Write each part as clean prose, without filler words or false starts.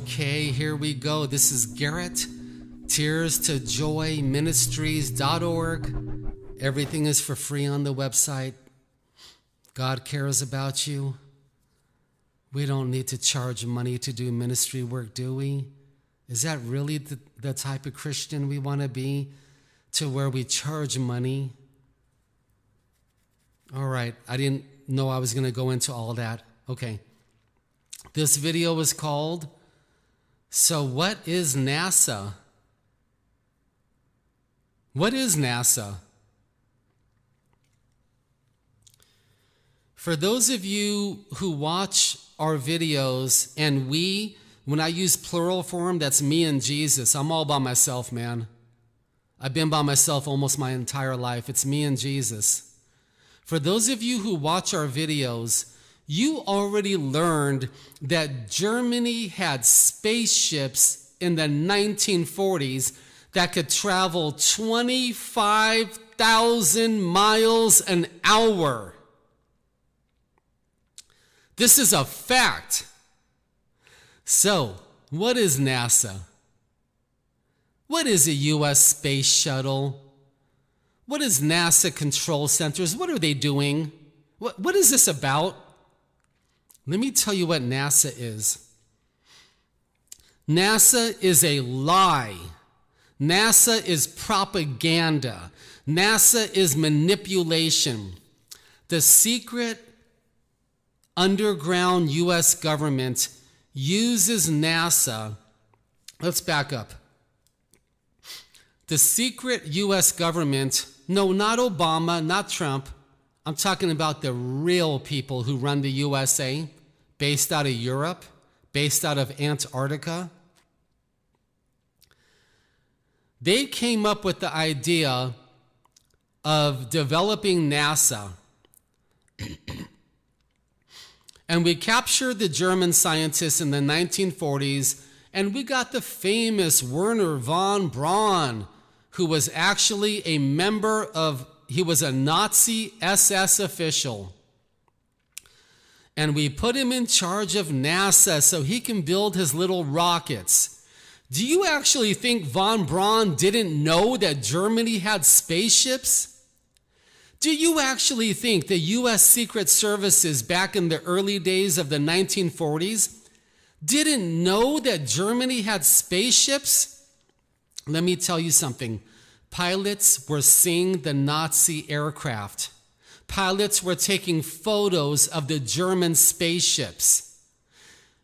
Okay, here we go. This is Garrett, Tears to Joy Ministries.org. Everything is for free on the website. God cares about you. We don't need to charge money to do ministry work, do we? Is that really the type of Christian we want to be, to where we charge money? All right, I didn't know I was going to go into all that. Okay. This video is called, So What is NASA? What is NASA? For those of you who watch our videos, and when I use plural form, that's me and Jesus. I'm all by myself, man. I've been by myself almost my entire life. It's me and Jesus. For those of you who watch our videos, you already learned that Germany had spaceships in the 1940s that could travel 25,000 miles an hour. This is a fact. So, what is NASA? What is a U.S. space shuttle? What is NASA control centers? What are they doing? What is this about? Let me tell you what NASA is. NASA is a lie. NASA is propaganda. NASA is manipulation. The secret underground U.S. government uses NASA. Let's back up. The secret U.S. government, no, not Obama, not Trump. I'm talking about the real people who run the USA, based out of Europe, based out of Antarctica. They came up with the idea of developing NASA. And we captured the German scientists in the 1940s, and we got the famous Wernher von Braun, who was actually a member of, he was a Nazi SS official. And we put him in charge of NASA so he can build his little rockets. Do you actually think von Braun didn't know that Germany had spaceships? Do you actually think the U.S. Secret Services back in the early days of the 1940s didn't know that Germany had spaceships? Let me tell you something. Pilots were seeing the Nazi aircraft. Pilots were taking photos of the German spaceships.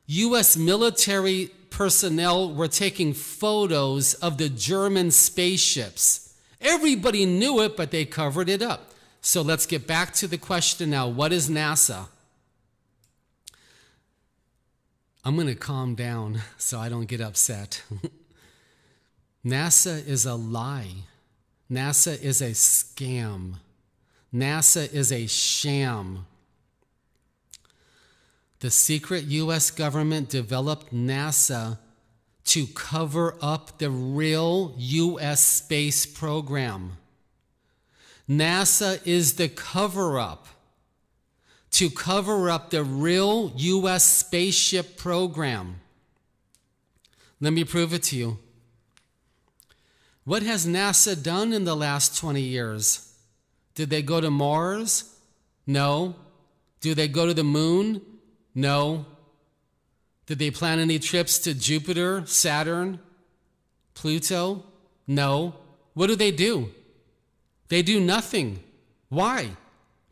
U.S. military personnel were taking photos of the German spaceships. Everybody knew it, but they covered it up. So let's get back to the question now. What is NASA? I'm going to calm down so I don't get upset. NASA is a lie. NASA is a scam. NASA is a sham. The secret U.S. government developed NASA to cover up the real U.S. space program. NASA is the cover-up to cover up the real U.S. spaceship program. Let me prove it to you. What has NASA done in the last 20 years? Did they go to Mars? No. Do they go to the moon? No. Did they plan any trips to Jupiter, Saturn, Pluto? No. What do? They do nothing. Why?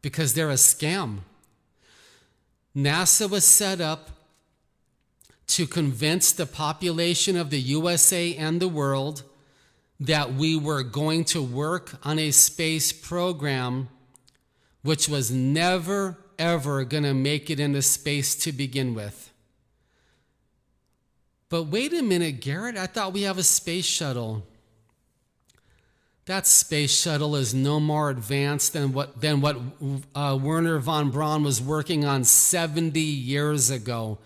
Because they're a scam. NASA was set up to convince the population of the USA and the world that we were going to work on a space program which was never, ever going to make it into space to begin with. But wait a minute, Garrett, I thought we have a space shuttle. That space shuttle is no more advanced than what Wernher von Braun was working on 70 years ago.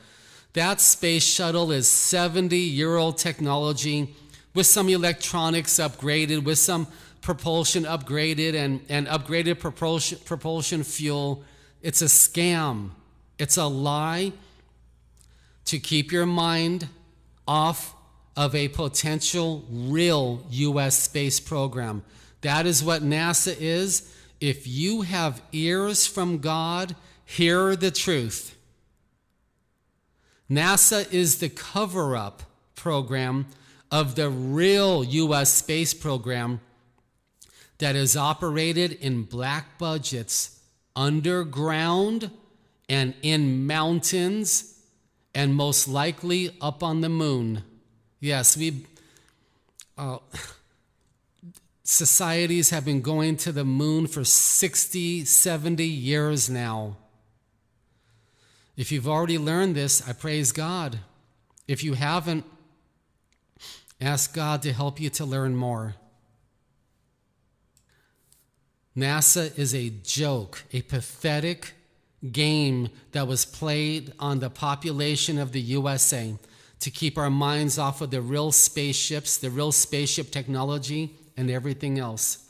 That space shuttle is 70-year-old technology with some electronics upgraded, with some propulsion upgraded and upgraded propulsion fuel. It's a scam. It's a lie to keep your mind off of a potential real U.S. space program. That is what NASA is. If you have ears from God, hear the truth. NASA is the cover-up program of the real U.S. space program that is operated in black budgets, underground and in mountains, and most likely up on the moon. Yes, societies have been going to the moon for 60, 70 years now. If you've already learned this, I praise God. If you haven't, ask God to help you to learn more. NASA is a joke, a pathetic game that was played on the population of the USA to keep our minds off of the real spaceships, the real spaceship technology, and everything else.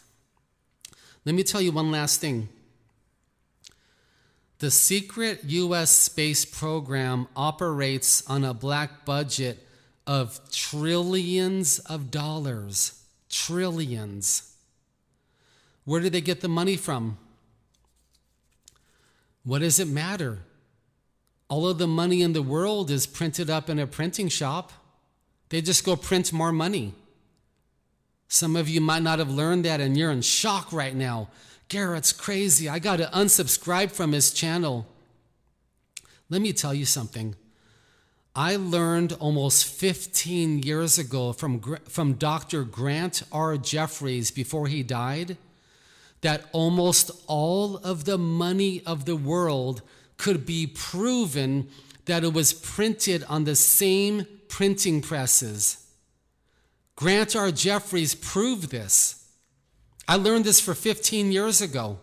Let me tell you one last thing. The secret U.S. space program operates on a black budget of trillions of dollars. Trillions. Where do they get the money from? What does it matter? All of the money in the world is printed up in a printing shop. They just go print more money. Some of you might not have learned that, and you're in shock right now. Garrett's crazy. I got to unsubscribe from his channel. Let me tell you something. I learned almost 15 years ago from Dr. Grant R. Jeffries before he died that almost all of the money of the world could be proven that it was printed on the same printing presses. Grant R. Jeffries proved this. I learned this for 15 years ago.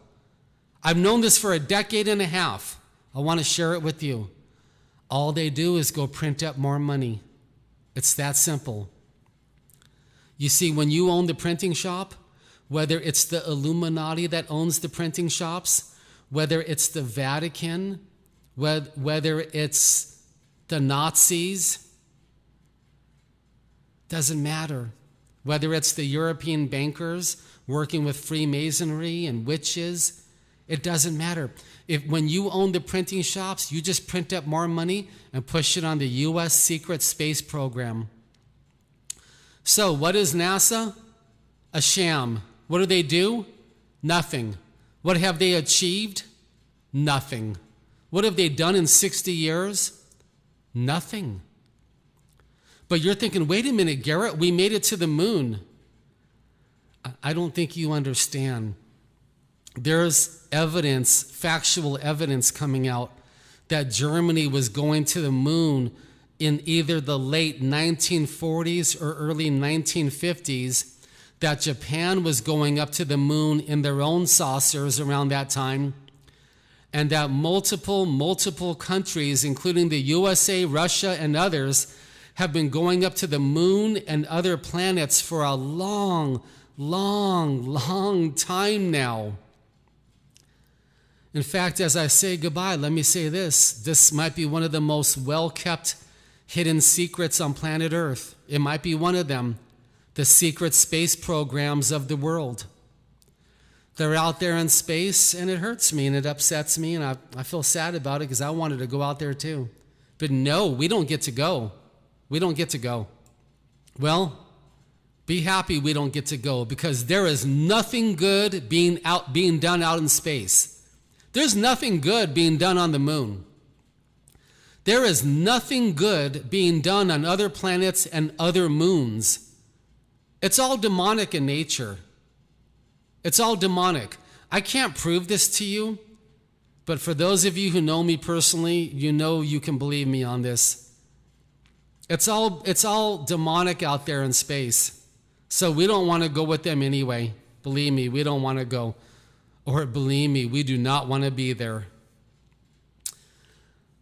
I've known this for a decade and a half. I want to share it with you. All they do is go print up more money. It's that simple. You see, when you own the printing shop, whether it's the Illuminati that owns the printing shops, whether it's the Vatican, whether it's the Nazis, doesn't matter. Whether it's the European bankers working with Freemasonry and witches, it doesn't matter. When you own the printing shops, you just print up more money and push it on the U.S. secret space program. So what is NASA? A sham. What do they do? Nothing. What have they achieved? Nothing. What have they done in 60 years? Nothing. But you're thinking, wait a minute, Garrett, we made it to the moon. I don't think you understand. There's evidence, factual evidence coming out that Germany was going to the moon in either the late 1940s or early 1950s, that Japan was going up to the moon in their own saucers around that time, and that multiple countries, including the USA, Russia, and others, have been going up to the moon and other planets for a long time now. In fact, as I say goodbye, let me say this. This might be one of the most well-kept hidden secrets on planet Earth. It might be one of them. The secret space programs of the world. They're out there in space, and it hurts me, and it upsets me, and I feel sad about it because I wanted to go out there too. But no, we don't get to go. We don't get to go. Well, be happy we don't get to go, because there is nothing good being done out in space. There's nothing good being done on the moon. There is nothing good being done on other planets and other moons. It's all demonic in nature. It's all demonic. I can't prove this to you, but for those of you who know me personally, you know you can believe me on this. It's all demonic out there in space. So we don't want to go with them anyway. Believe me, we don't want to go. Or believe me, we do not want to be there.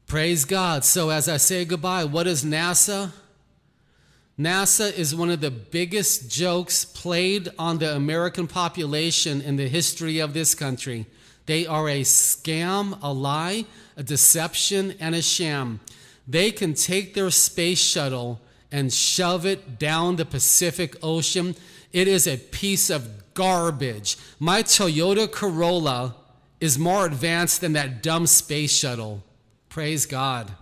Praise God. So as I say goodbye, what is NASA? NASA is one of the biggest jokes played on the American population in the history of this country. They are a scam, a lie, a deception, and a sham. They can take their space shuttle and shove it down the Pacific Ocean. It is a piece of garbage. My Toyota Corolla is more advanced than that dumb space shuttle. Praise God.